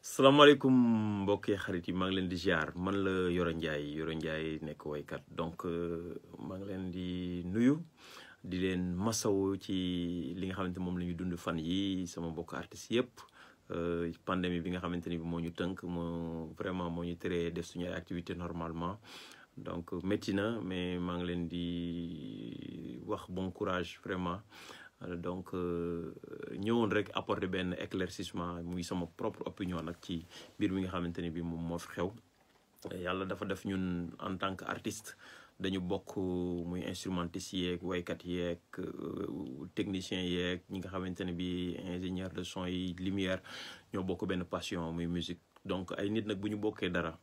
salaamaaleykum mbokki xarit yi maa ngi leen di ziar man la Yoro Ndiaye nekk waykat donc maa ngi leen di nuyu di leen masawu ci li nga xamante moom la ñu dund fan yi sama mbokk artistes yëpp pandémie bi nga xamante ni bi moo ñu tënk vraiment moo ñu teree def suñu ay activité normalement donc métti na mais maa ngi leen di wax bon courage vraiment donc ñëwoon rek apporter benn éclaircissement muy sama propre opinion nag ci mbir mi nga xamante ni bi moom moo fi xew yàlla dafa def ñun en tant que artiste dañu bokk muy instrumentiste yeeg waykat yeeg technicien yeeg ñi nga xamante ne bi ingénieur de son yi lumière ñoo bokk benn passion muy musique donc ay nit nag bu ñu bokkee dara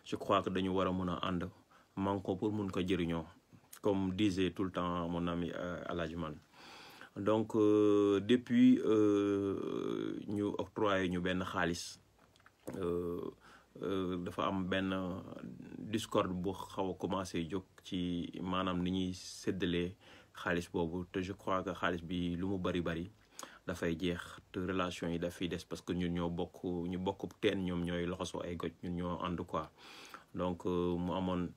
je crois que dañu war a mun a ànd manko pour mun ko jëriñoo comme disait tout le temps mon ami Aladji Man donc depuis ñu octroyé ñu benn xaalis dafa am benn discorde bu xaw a commencé jóg ci maanaam ni ñuy séddalee xaalis boobu te je crois que xaalis bi lu mu bari dafay jeex te relation yi daf fiy des parce que ñun ñoo bokk teen ñoom ñooy loxosoo ay goj ñun ñoo ànd quoi donc mu amoon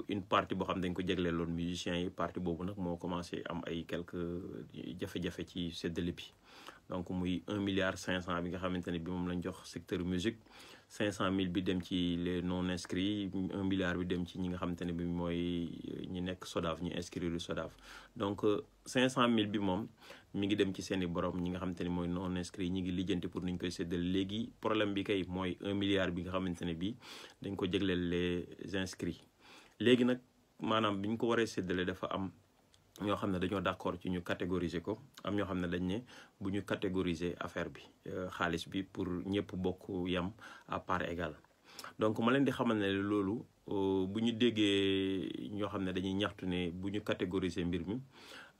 une partie boo xam dañ ko jagleeloon musiciens yi partie boobu nag moo commencé am ay quelques jafe-jafe ci séddale bi donc muy 1,5 milliard bi nga xamante ne bi moom lañ jox secteur musique 500,000 bi dem ci les non inscrits 1 milliard bi dem ci ñi nga xamante ne bi mooy ñi nekk SODAV ñu inscrire SODAV donc 500,000 bi moom mi ngi dem ci seeni borom ñi nga xamante ne mooy non inscrits ñi ngi lijjanti pour nuñ koy séddale léegi problème bi kay mooy 1 milliard bi nga xamante ne bi dañ ko jagleel les inscrits léegi nag maanaam bi ñu ko waree séddale dafa am ñoo xam ne dañoo d'accord ci ñu catégoriser ko am ñoo xam ne dañ ne bu ñu catégoriser affaire bi xaalis bi pour ñëpp bokk yam à part égale donc ma leen di xamal ne loolu bu ñu déggee ñoo xam ne dañuy ñaxtu ne bu ñu catégoriser mbir mi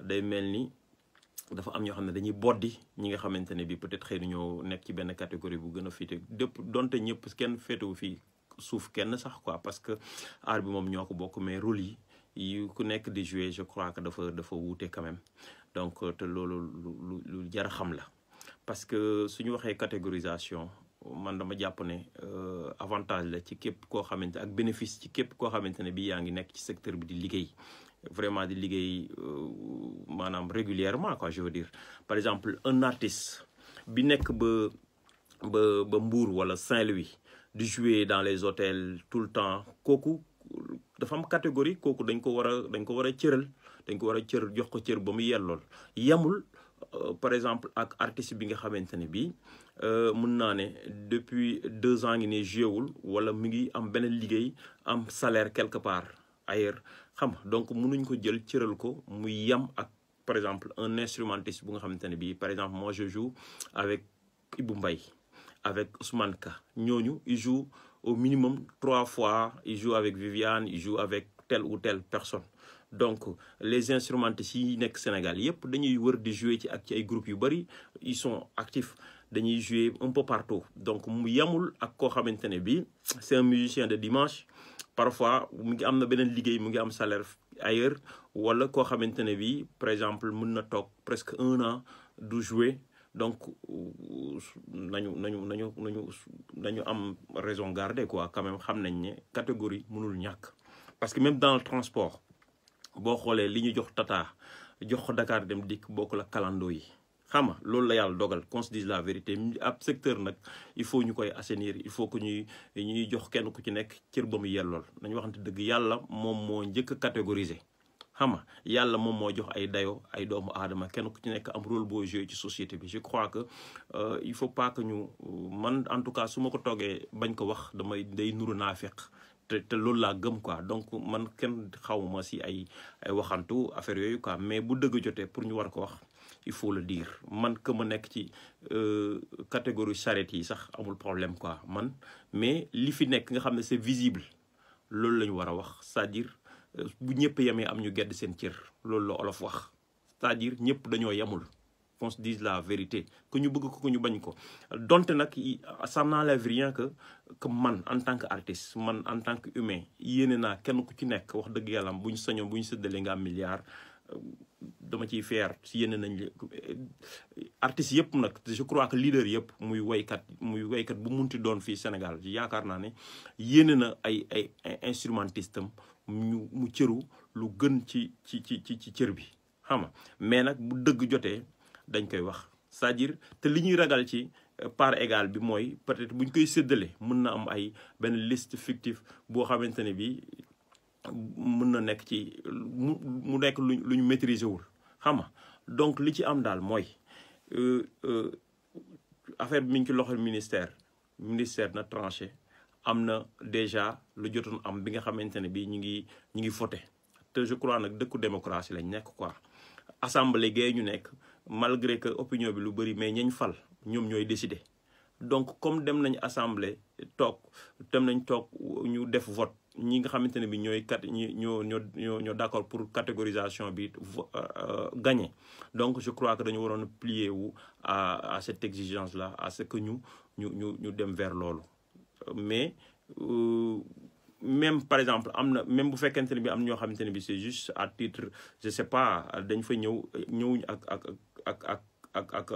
day mel ni dafa am ñoo xam ne dañuy boddi ñi nga xamante ne bi peut-être xëy na ñoo nekk ci benn catégorie bu gën a féete dëpp donte ñëpp kenn féetewu fii suuf kenn sax quoi parce que art bi moom ñoo ko bokk mais rôle yi ku nekk di jouer je crois que dafa wuute quand même donc te loolu lu jar a xam la parce que suñu waxee catégorisation man dama jàpp ne avantage la ci képp koo xamante ak bénéfice ci képp koo xamante ne bi yaa ngi nekk ci secteur bi di liggéey vraiment di liggéey maanaam régulièrement quoi je veux dire par exemple un artiste bi nekk ba Mbour wala Saint-Louis di jouer dans les hôtels tout le temps kooku dafa am catégorie kooku dañ ko war a cëral jox ko cër ba mu yellool yamul par exemple ak artiste bi nga xamante ne bii mun naa ne depuis 2 ans ngi ne jouewul wala mu ngi am beneen liggéey am salaire quelque part ailleurs xam nga donc mënuñ ko jël cëral ko muy yam ak par exemple un instrumentiste bu nga xamante ne bii par exemple moi je joue avec Ibou Mbaye avec Ousmane Ka ñooñu ils jouent au minimum 3 fois ils jouent avec Viviane ils jouent avec telle ou telle personne donc les instrumentistes yi nekk Sénégal yépp dañuy wër di jouer ci ak ci ay groupes yu bari ils sont actifs dañuy jouer un peu partout donc mu yamul ak koo xamante ne bi c'est un musicien de dimanche parfois mu ngi am na beneen liggéey mu ngi am salaire ailleurs wala koo xamante ne bi par exemple mën na toog presque 1 an du jouer donc nañu am raison garder quoi quand même xam nañ ne catégorie mënul ñàkk parce que même dans le transport boo xoolee li ñu jox Tata jox ko Dakar dem dikk bokk la kalando yi xam nga loolu la yàlla dogal qu'on se dise la vérité ab secteur nag il faut ñu koy assainir il faut que ñuy jox kenn ku ci nekk cër ba mu yellool nañu waxante dëgg yàlla moom moo njëkk a catégoriser xam nga yàlla moom moo jox ay dayo ay doomu aadama kenn ku ci nekk am rôle boo joué ci société bi je crois que il faut pas que ñu man en tout cas su ma ko toogee bañ ko wax day nuru naa fekk te loolu laa gëm quoi donc man kenn xawma si ay waxantu affaire yooyu quoi mais bu dëgg jotee pour ñu war ko wax il faut le dire man que ma nekk ci catégorie charrette yi sax amul problème quoi man mais li fi nekk nga xam ne c'est visible loolu la ñu war a wax c'est-à-dire bu ñëpp yemee am ñu gedd seen cër loolu la olof wax c'est-à-dire ñëpp dañoo yemul qu'on se dise la vérité que ñu bëgg ko ñu bañ ko donte nag ça n'enlève rien que man en tant que artiste man en tant que humain yéene naa kenn ku ci nekk wax dëgg yàlla bu ñu sañoon bu ñu séddalee nga am milliard dama ciy fier si yéen nañ artistes yëpp nag je crois que leader yëpp muy waykat bu munti doon fii Sénégal yaakaar naa ne yéene na ay instrumentiste am mu cëru lu gën ci cër bi xam nga mais nag bu dëgg jotee dañ koy wax c'est-à-dire te li ñuy ragal ci part égale bi mooy peut-être buñ koy séddale mën na am ay benn liste fictive boo xamante ne bi mën na nekk ci mu nekk lu ñu maîtriser wul xam nga donc li ci am daal mooy affaire bi mi ngi ci loxo ministère na tranché am na déjà lu jotoon am bi nga xamante ne bi ñu ngi voté te je crois nag dëkku démocratie lañ nekk quoi assemblée gay ñu nekk malgré que opinion bi lu bëri mais ñañ fal ñoom ñooy décider donc comme dem nañ assemblée dem nañ toog ñu def vote ñi nga xamante ne bi ñoo d'accord pour catégorisation bi gagné donc je crois que dañu waroon plier wu à cette exigence là à ce que ñu dem vers loolu mais même par exemple même bu fekkente ne bi am ñoo xamante ne bi c'est juste à titre je sais pas dañ fa ñëwuñ ak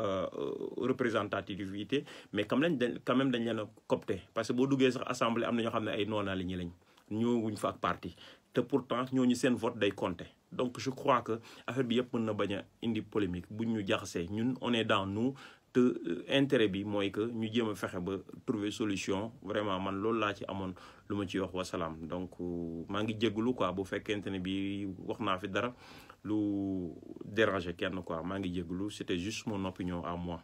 représentativité mais quand même dañ leen a copté parce que boo duggee sax assemblée am na ñoo xam ne ay non-alignés lañ ñëwuñ fa ak parti te pourtant ñooñu seen vote day compter donc je crois que affaire bi yëpp mën na bañ a indi polémique buñ ñu jaxasee ñun on est dans nous te intérêt bi mooy que ñu jéem a fexe ba trouver solution vraiment man loolu laa ci amoon lu ma ci wax wasalaam donc maa ngi jégalu quoi bu fekkente ne bi wax naa fi dara lu déranger kenn quoi maa ngi jégalu c'était juste mon opinion à moi.